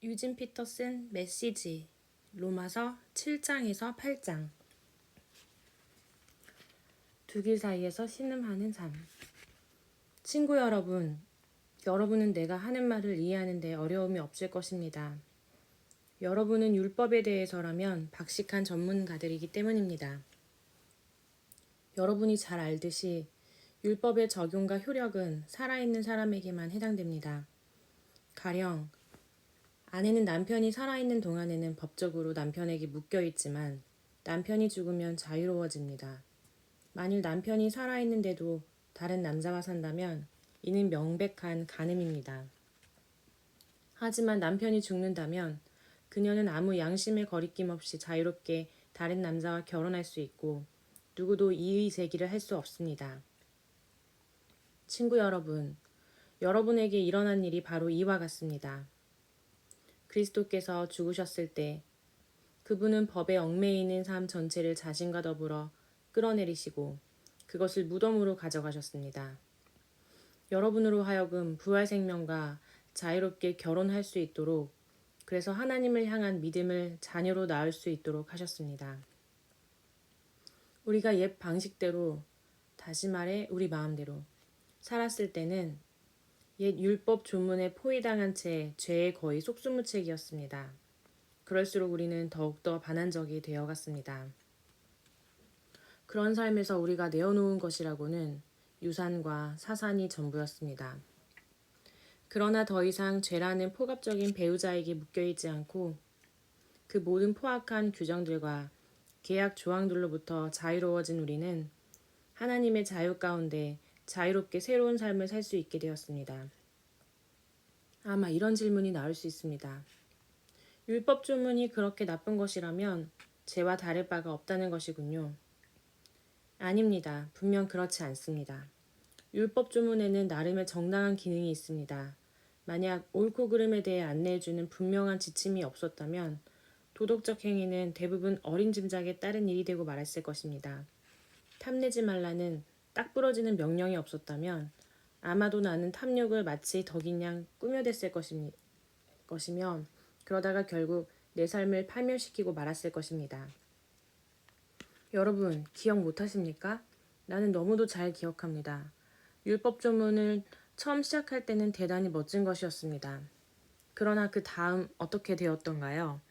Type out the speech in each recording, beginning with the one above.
유진 피터슨 메시지 로마서 7장에서 8장. 두 길 사이에서 신음하는 삶. 친구 여러분, 여러분은 내가 하는 말을 이해하는 데 어려움이 없을 것입니다. 여러분은 율법에 대해서라면 박식한 전문가들이기 때문입니다. 여러분이 잘 알듯이 율법의 적용과 효력은 살아있는 사람에게만 해당됩니다. 가령 아내는 남편이 살아있는 동안에는 법적으로 남편에게 묶여있지만 남편이 죽으면 자유로워집니다. 만일 남편이 살아있는데도 다른 남자와 산다면 이는 명백한 간음입니다. 하지만 남편이 죽는다면 그녀는 아무 양심의 거리낌 없이 자유롭게 다른 남자와 결혼할 수 있고 누구도 이의 제기를 할 수 없습니다. 친구 여러분, 여러분에게 일어난 일이 바로 이와 같습니다. 그리스도께서 죽으셨을 때 그분은 법에 얽매여 있는 삶 전체를 자신과 더불어 끌어내리시고 그것을 무덤으로 가져가셨습니다. 여러분으로 하여금 부활 생명과 자유롭게 결혼할 수 있도록, 그래서 하나님을 향한 믿음을 자녀로 낳을 수 있도록 하셨습니다. 우리가 옛 방식대로, 다시 말해 우리 마음대로 살았을 때는 옛 율법 조문에 포위당한 채 죄에 거의 속수무책이었습니다. 그럴수록 우리는 더욱더 반한적이 되어갔습니다. 그런 삶에서 우리가 내어놓은 것이라고는 유산과 사산이 전부였습니다. 그러나 더 이상 죄라는 포갑적인 배우자에게 묶여있지 않고 그 모든 포악한 규정들과 계약 조항들로부터 자유로워진 우리는 하나님의 자유 가운데 자유롭게 새로운 삶을 살 수 있게 되었습니다. 아마 이런 질문이 나올 수 있습니다. 율법 조문이 그렇게 나쁜 것이라면 죄와 다를 바가 없다는 것이군요. 아닙니다. 분명 그렇지 않습니다. 율법 조문에는 나름의 정당한 기능이 있습니다. 만약 옳고 그름에 대해 안내해주는 분명한 지침이 없었다면 도덕적 행위는 대부분 어린 짐작에 따른 일이 되고 말았을 것입니다. 탐내지 말라는 딱 부러지는 명령이 없었다면 아마도 나는 탐욕을 마치 덕인 양 꾸며댔을 것이며 그러다가 결국 내 삶을 파멸시키고 말았을 것입니다. 여러분, 기억 못하십니까? 나는 너무도 잘 기억합니다. 율법 조문을 처음 시작할 때는 대단히 멋진 것이었습니다. 그러나 그 다음 어떻게 되었던가요?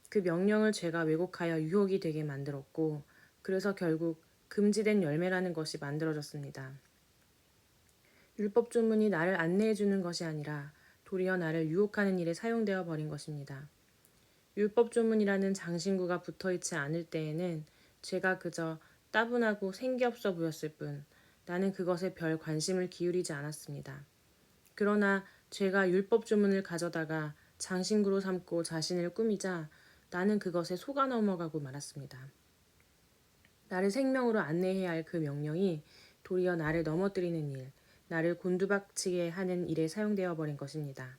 그 명령을 제가 왜곡하여 유혹이 되게 만들었고, 그래서 결국 금지된 열매라는 것이 만들어졌습니다. 율법 조문이 나를 안내해주는 것이 아니라 도리어 나를 유혹하는 일에 사용되어 버린 것입니다. 율법 조문이라는 장신구가 붙어있지 않을 때에는 제가 그저 따분하고 생기없어 보였을 뿐 나는 그것에 별 관심을 기울이지 않았습니다. 그러나 제가 율법 조문을 가져다가 장신구로 삼고 자신을 꾸미자 나는 그것에 속아 넘어가고 말았습니다. 나를 생명으로 안내해야 할 그 명령이 도리어 나를 넘어뜨리는 일, 나를 곤두박치게 하는 일에 사용되어 버린 것입니다.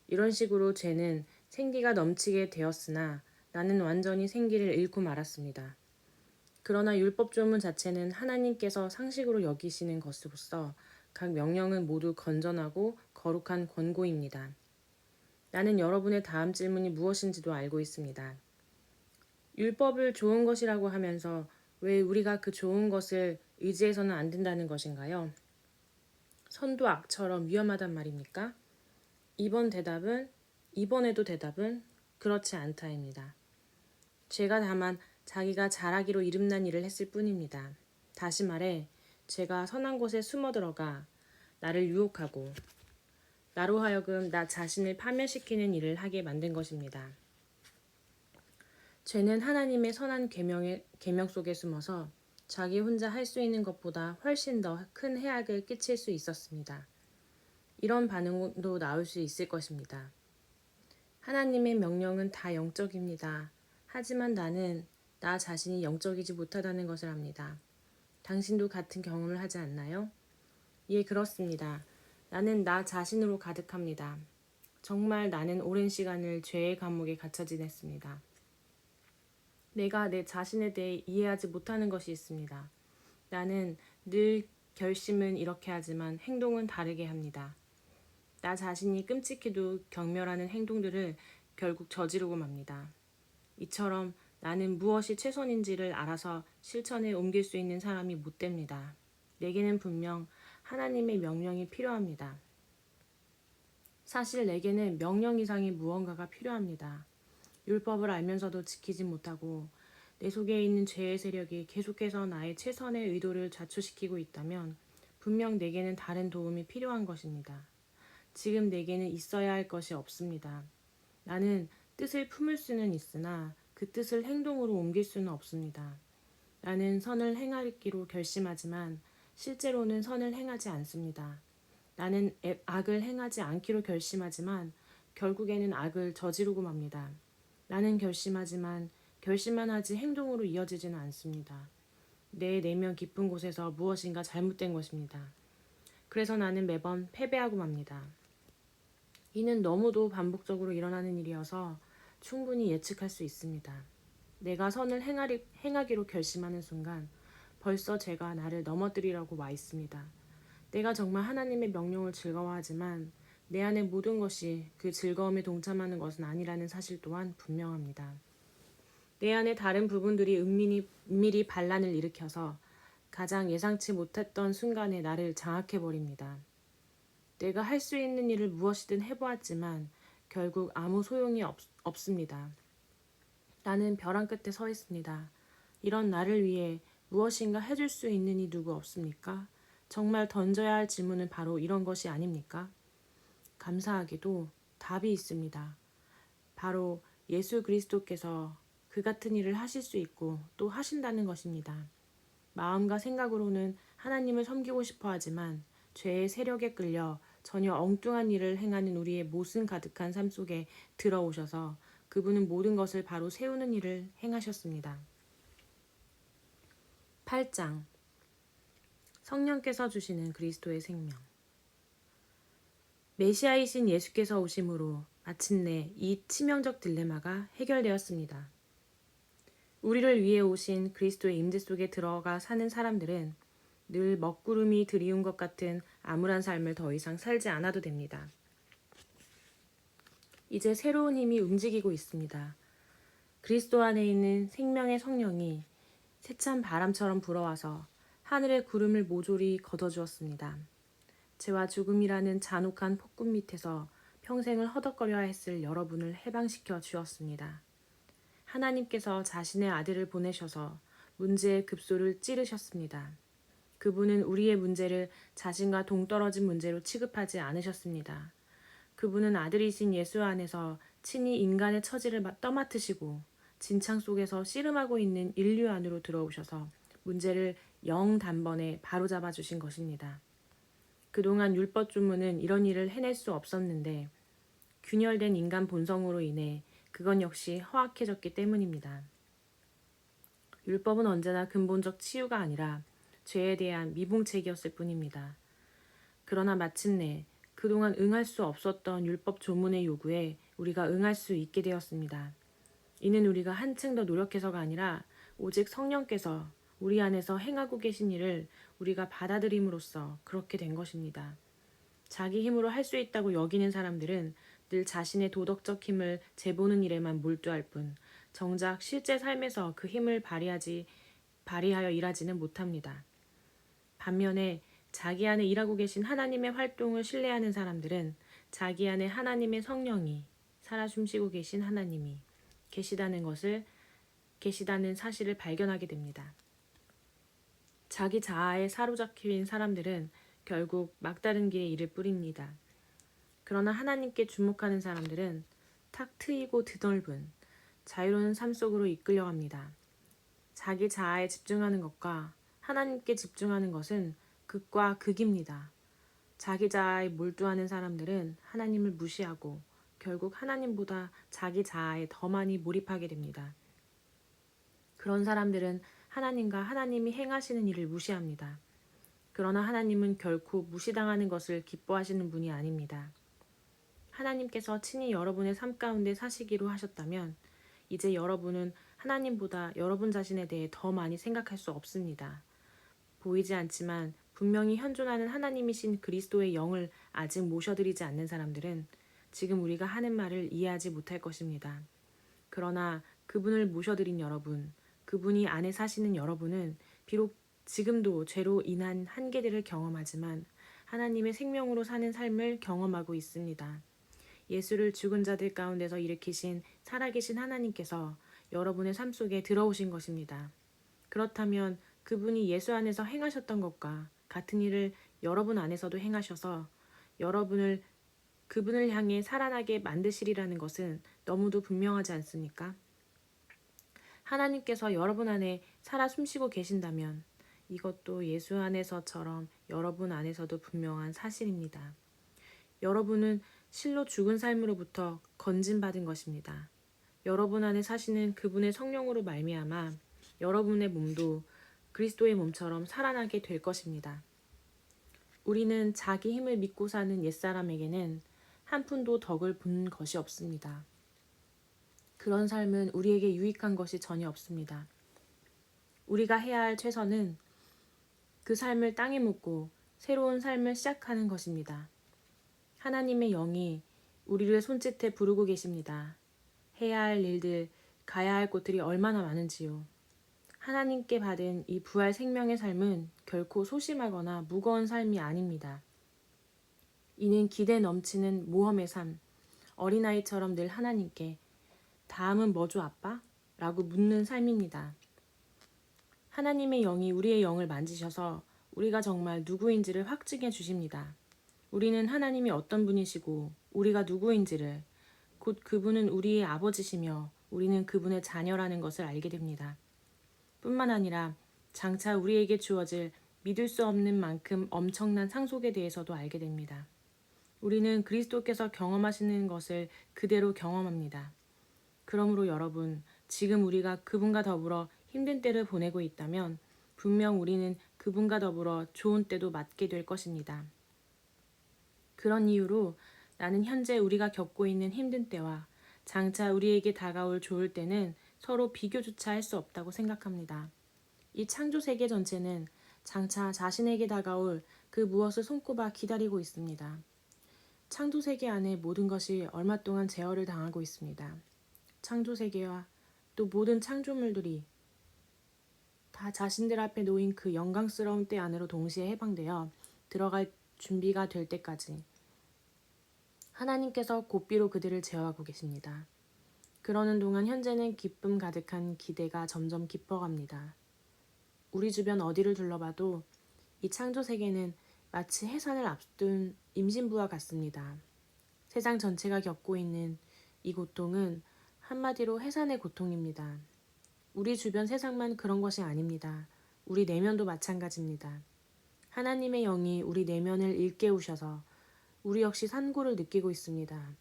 이런 식으로 죄는 생기가 넘치게 되었으나 나는 완전히 생기를 잃고 말았습니다. 그러나 율법 조문 자체는 하나님께서 상식으로 여기시는 것으로서 각 명령은 모두 건전하고 거룩한 권고입니다. 나는 여러분의 다음 질문이 무엇인지도 알고 있습니다. 율법을 좋은 것이라고 하면서 왜 우리가 그 좋은 것을 의지해서는 안 된다는 것인가요? 선도 악처럼 위험하단 말입니까? 이번에도 대답은 그렇지 않다입니다. 죄가 다만 자기가 잘하기로 이름난 일을 했을 뿐입니다. 다시 말해 죄가 선한 곳에 숨어들어가 나를 유혹하고 나로 하여금 나 자신을 파멸시키는 일을 하게 만든 것입니다. 죄는 하나님의 선한 계명 속에 숨어서 자기 혼자 할 수 있는 것보다 훨씬 더 큰 해악을 끼칠 수 있었습니다. 이런 반응도 나올 수 있을 것입니다. 하나님의 명령은 다 영적입니다. 하지만 나는 나 자신이 영적이지 못하다는 것을 압니다. 당신도 같은 경험을 하지 않나요? 예, 그렇습니다. 나는 나 자신으로 가득합니다. 정말 나는 오랜 시간을 죄의 감옥에 갇혀 지냈습니다. 내가 내 자신에 대해 이해하지 못하는 것이 있습니다. 나는 늘 결심은 이렇게 하지만 행동은 다르게 합니다. 나 자신이 끔찍히도 경멸하는 행동들을 결국 저지르고 맙니다. 이처럼 나는 무엇이 최선인지를 알아서 실천에 옮길 수 있는 사람이 못 됩니다. 내게는 분명 하나님의 명령이 필요합니다. 사실 내게는 명령 이상의 무언가가 필요합니다. 율법을 알면서도 지키지 못하고 내 속에 있는 죄의 세력이 계속해서 나의 최선의 의도를 좌초시키고 있다면 분명 내게는 다른 도움이 필요한 것입니다. 지금 내게는 있어야 할 것이 없습니다. 나는 뜻을 품을 수는 있으나 그 뜻을 행동으로 옮길 수는 없습니다. 나는 선을 행하기로 결심하지만 실제로는 선을 행하지 않습니다. 나는 악을 행하지 않기로 결심하지만 결국에는 악을 저지르고 맙니다. 나는 결심하지만 결심만 하지 행동으로 이어지지는 않습니다. 내 내면 깊은 곳에서 무엇인가 잘못된 것입니다. 그래서 나는 매번 패배하고 맙니다. 이는 너무도 반복적으로 일어나는 일이어서 충분히 예측할 수 있습니다. 내가 선을 행하기로 결심하는 순간 벌써 죄가 나를 넘어뜨리려고 와 있습니다. 내가 정말 하나님의 명령을 즐거워하지만 내 안의 모든 것이 그 즐거움에 동참하는 것은 아니라는 사실 또한 분명합니다. 내 안의 다른 부분들이 은밀히 반란을 일으켜서 가장 예상치 못했던 순간에 나를 장악해버립니다. 내가 할 수 있는 일을 무엇이든 해보았지만 결국 아무 소용이 없습니다. 나는 벼랑 끝에 서 있습니다. 이런 나를 위해 무엇인가 해줄 수 있는 이 누구 없습니까? 정말 던져야 할 질문은 바로 이런 것이 아닙니까? 감사하게도 답이 있습니다. 바로 예수 그리스도께서 그 같은 일을 하실 수 있고 또 하신다는 것입니다. 마음과 생각으로는 하나님을 섬기고 싶어 하지만 죄의 세력에 끌려 전혀 엉뚱한 일을 행하는 우리의 모순 가득한 삶 속에 들어오셔서 그분은 모든 것을 바로 세우는 일을 행하셨습니다. 8장 성령께서 주시는 그리스도의 생명. 메시아이신 예수께서 오심으로 마침내 이 치명적 딜레마가 해결되었습니다. 우리를 위해 오신 그리스도의 임재 속에 들어가 사는 사람들은 늘 먹구름이 드리운 것 같은 암울한 삶을 더 이상 살지 않아도 됩니다. 이제 새로운 힘이 움직이고 있습니다. 그리스도 안에 있는 생명의 성령이 세찬 바람처럼 불어와서 하늘의 구름을 모조리 걷어주었습니다. 죄와 죽음이라는 잔혹한 폭군 밑에서 평생을 허덕거려야 했을 여러분을 해방시켜 주었습니다. 하나님께서 자신의 아들을 보내셔서 문제의 급소를 찌르셨습니다. 그분은 우리의 문제를 자신과 동떨어진 문제로 취급하지 않으셨습니다. 그분은 아들이신 예수 안에서 친히 인간의 처지를 떠맡으시고 진창 속에서 씨름하고 있는 인류 안으로 들어오셔서 문제를 단번에 바로잡아 주신 것입니다. 그동안 율법 주문은 이런 일을 해낼 수 없었는데 균열된 인간 본성으로 인해 그건 역시 허악해졌기 때문입니다. 율법은 언제나 근본적 치유가 아니라 죄에 대한 미봉책이었을 뿐입니다. 그러나 마침내 그동안 응할 수 없었던 율법 조문의 요구에 우리가 응할 수 있게 되었습니다. 이는 우리가 한층 더 노력해서가 아니라 오직 성령께서 우리 안에서 행하고 계신 일을 우리가 받아들임으로써 그렇게 된 것입니다. 자기 힘으로 할 수 있다고 여기는 사람들은 늘 자신의 도덕적 힘을 재보는 일에만 몰두할 뿐 정작 실제 삶에서 그 힘을 발휘하여 일하지는 못합니다. 반면에 자기 안에 일하고 계신 하나님의 활동을 신뢰하는 사람들은 자기 안에 하나님의 성령이 살아 숨쉬고 계신 하나님이 계시다는 사실을 발견하게 됩니다. 자기 자아에 사로잡힌 사람들은 결국 막다른 길에 이를 뿌립니다. 그러나 하나님께 주목하는 사람들은 탁 트이고 드넓은 자유로운 삶 속으로 이끌려갑니다. 자기 자아에 집중하는 것과 하나님께 집중하는 것은 극과 극입니다. 자기 자아에 몰두하는 사람들은 하나님을 무시하고 결국 하나님보다 자기 자아에 더 많이 몰입하게 됩니다. 그런 사람들은 하나님과 하나님이 행하시는 일을 무시합니다. 그러나 하나님은 결코 무시당하는 것을 기뻐하시는 분이 아닙니다. 하나님께서 친히 여러분의 삶 가운데 사시기로 하셨다면 이제 여러분은 하나님보다 여러분 자신에 대해 더 많이 생각할 수 없습니다. 보이지 않지만 분명히 현존하는 하나님이신 그리스도의 영을 아직 모셔드리지 않는 사람들은 지금 우리가 하는 말을 이해하지 못할 것입니다. 그러나 그분을 모셔드린 여러분, 그분이 안에 사시는 여러분은 비록 지금도 죄로 인한 한계들을 경험하지만 하나님의 생명으로 사는 삶을 경험하고 있습니다. 예수를 죽은 자들 가운데서 일으키신 살아계신 하나님께서 여러분의 삶 속에 들어오신 것입니다. 그렇다면 그분이 예수 안에서 행하셨던 것과 같은 일을 여러분 안에서도 행하셔서 여러분을 그분을 향해 살아나게 만드시리라는 것은 너무도 분명하지 않습니까? 하나님께서 여러분 안에 살아 숨쉬고 계신다면 이것도 예수 안에서처럼 여러분 안에서도 분명한 사실입니다. 여러분은 실로 죽은 삶으로부터 건진받은 것입니다. 여러분 안에 사시는 그분의 성령으로 말미암아 여러분의 몸도 그리스도의 몸처럼 살아나게 될 것입니다. 우리는 자기 힘을 믿고 사는 옛사람에게는 한 푼도 덕을 본 것이 없습니다. 그런 삶은 우리에게 유익한 것이 전혀 없습니다. 우리가 해야 할 최선은 그 삶을 땅에 묻고 새로운 삶을 시작하는 것입니다. 하나님의 영이 우리를 손짓해 부르고 계십니다. 해야 할 일들, 가야 할 곳들이 얼마나 많은지요. 하나님께 받은 이 부활 생명의 삶은 결코 소심하거나 무거운 삶이 아닙니다. 이는 기대 넘치는 모험의 삶, 어린아이처럼 늘 하나님께 다음은 뭐죠, 아빠? 라고 묻는 삶입니다. 하나님의 영이 우리의 영을 만지셔서 우리가 정말 누구인지를 확증해 주십니다. 우리는 하나님이 어떤 분이시고 우리가 누구인지를, 곧 그분은 우리의 아버지시며 우리는 그분의 자녀라는 것을 알게 됩니다. 뿐만 아니라 장차 우리에게 주어질 믿을 수 없는 만큼 엄청난 상속에 대해서도 알게 됩니다. 우리는 그리스도께서 경험하시는 것을 그대로 경험합니다. 그러므로 여러분, 지금 우리가 그분과 더불어 힘든 때를 보내고 있다면 분명 우리는 그분과 더불어 좋은 때도 맞게 될 것입니다. 그런 이유로 나는 현재 우리가 겪고 있는 힘든 때와 장차 우리에게 다가올 좋을 때는 서로 비교조차 할 수 없다고 생각합니다. 이 창조 세계 전체는 장차 자신에게 다가올 그 무엇을 손꼽아 기다리고 있습니다. 창조 세계 안에 모든 것이 얼마 동안 제어를 당하고 있습니다. 창조 세계와 또 모든 창조물들이 다 자신들 앞에 놓인 그 영광스러운 때 안으로 동시에 해방되어 들어갈 준비가 될 때까지 하나님께서 고삐로 그들을 제어하고 계십니다. 그러는 동안 현재는 기쁨 가득한 기대가 점점 깊어갑니다. 우리 주변 어디를 둘러봐도 이 창조 세계는 마치 해산을 앞둔 임신부와 같습니다. 세상 전체가 겪고 있는 이 고통은 한마디로 해산의 고통입니다. 우리 주변 세상만 그런 것이 아닙니다. 우리 내면도 마찬가지입니다. 하나님의 영이 우리 내면을 일깨우셔서 우리 역시 산고를 느끼고 있습니다.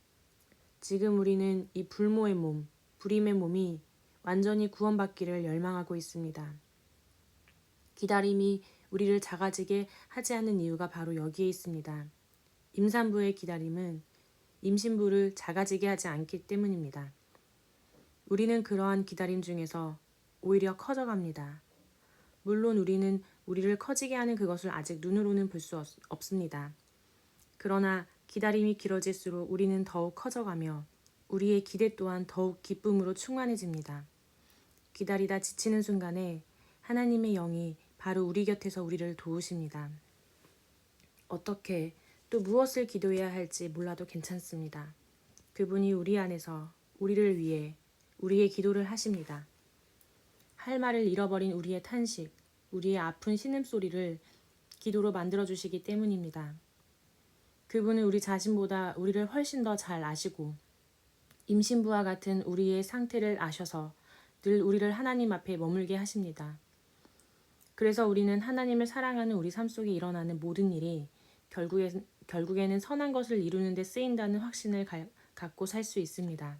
지금 우리는 이 불모의 몸, 불임의 몸이 완전히 구원받기를 열망하고 있습니다. 기다림이 우리를 작아지게 하지 않는 이유가 바로 여기에 있습니다. 임산부의 기다림은 임신부를 작아지게 하지 않기 때문입니다. 우리는 그러한 기다림 중에서 오히려 커져갑니다. 물론 우리는 우리를 커지게 하는 그것을 아직 눈으로는 볼 수 없습니다. 그러나 기다림이 길어질수록 우리는 더욱 커져가며 우리의 기대 또한 더욱 기쁨으로 충만해집니다. 기다리다 지치는 순간에 하나님의 영이 바로 우리 곁에서 우리를 도우십니다. 어떻게 또 무엇을 기도해야 할지 몰라도 괜찮습니다. 그분이 우리 안에서 우리를 위해 우리의 기도를 하십니다. 할 말을 잃어버린 우리의 탄식, 우리의 아픈 신음소리를 기도로 만들어주시기 때문입니다. 그분은 우리 자신보다 우리를 훨씬 더 잘 아시고 임신부와 같은 우리의 상태를 아셔서 늘 우리를 하나님 앞에 머물게 하십니다. 그래서 우리는 하나님을 사랑하는 우리 삶 속에 일어나는 모든 일이 결국에는 선한 것을 이루는 데 쓰인다는 확신을 갖고 살 수 있습니다.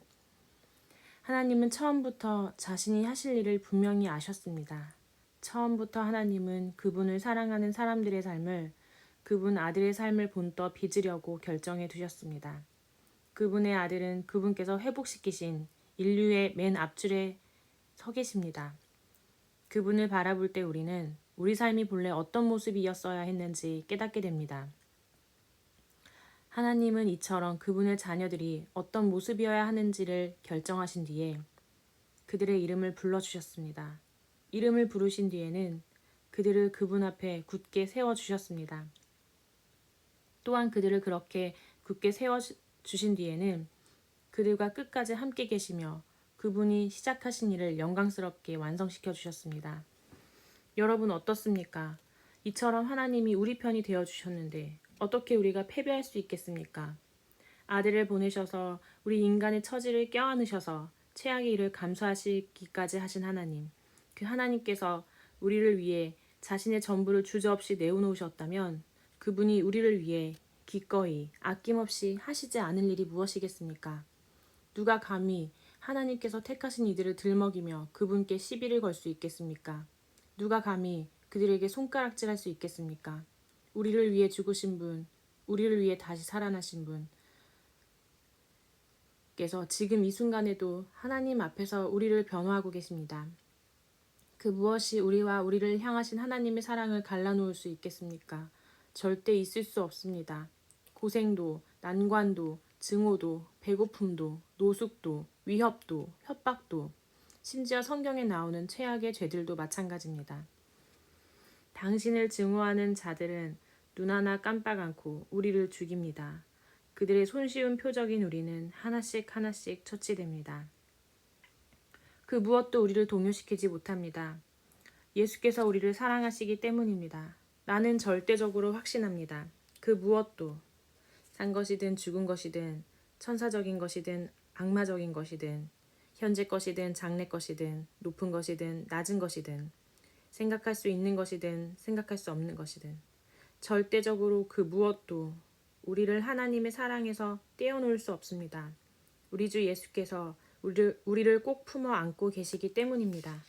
하나님은 처음부터 자신이 하실 일을 분명히 아셨습니다. 처음부터 하나님은 그분을 사랑하는 사람들의 삶을 그분 아들의 삶을 본떠 빚으려고 결정해 두셨습니다. 그분의 아들은 그분께서 회복시키신 인류의 맨 앞줄에 서 계십니다. 그분을 바라볼 때 우리는 우리 삶이 본래 어떤 모습이었어야 했는지 깨닫게 됩니다. 하나님은 이처럼 그분의 자녀들이 어떤 모습이어야 하는지를 결정하신 뒤에 그들의 이름을 불러주셨습니다. 이름을 부르신 뒤에는 그들을 그분 앞에 굳게 세워주셨습니다. 또한 그들을 그렇게 굳게 세워주신 뒤에는 그들과 끝까지 함께 계시며 그분이 시작하신 일을 영광스럽게 완성시켜 주셨습니다. 여러분 어떻습니까? 이처럼 하나님이 우리 편이 되어 주셨는데 어떻게 우리가 패배할 수 있겠습니까? 아들을 보내셔서 우리 인간의 처지를 껴안으셔서 최악의 일을 감수하시기까지 하신 하나님, 그 하나님께서 우리를 위해 자신의 전부를 주저없이 내어놓으셨다면 그분이 우리를 위해 기꺼이 아낌없이 하시지 않을 일이 무엇이겠습니까? 누가 감히 하나님께서 택하신 이들을 들먹이며 그분께 시비를 걸 수 있겠습니까? 누가 감히 그들에게 손가락질할 수 있겠습니까? 우리를 위해 죽으신 분, 우리를 위해 다시 살아나신 분께서 지금 이 순간에도 하나님 앞에서 우리를 변호하고 계십니다. 그 무엇이 우리와 우리를 향하신 하나님의 사랑을 갈라놓을 수 있겠습니까? 절대 있을 수 없습니다. 고생도, 난관도, 증오도, 배고픔도, 노숙도, 위협도, 협박도, 심지어 성경에 나오는 최악의 죄들도 마찬가지입니다. 당신을 증오하는 자들은 눈 하나 깜빡 않고 우리를 죽입니다. 그들의 손쉬운 표적인 우리는 하나씩 하나씩 처치됩니다. 그 무엇도 우리를 동요시키지 못합니다. 예수께서 우리를 사랑하시기 때문입니다. 나는 절대적으로 확신합니다. 그 무엇도 산 것이든 죽은 것이든 천사적인 것이든 악마적인 것이든 현재 것이든 장래 것이든 높은 것이든 낮은 것이든 생각할 수 있는 것이든 생각할 수 없는 것이든 절대적으로 그 무엇도 우리를 하나님의 사랑에서 떼어놓을 수 없습니다. 우리 주 예수께서 우리를 꼭 품어 안고 계시기 때문입니다.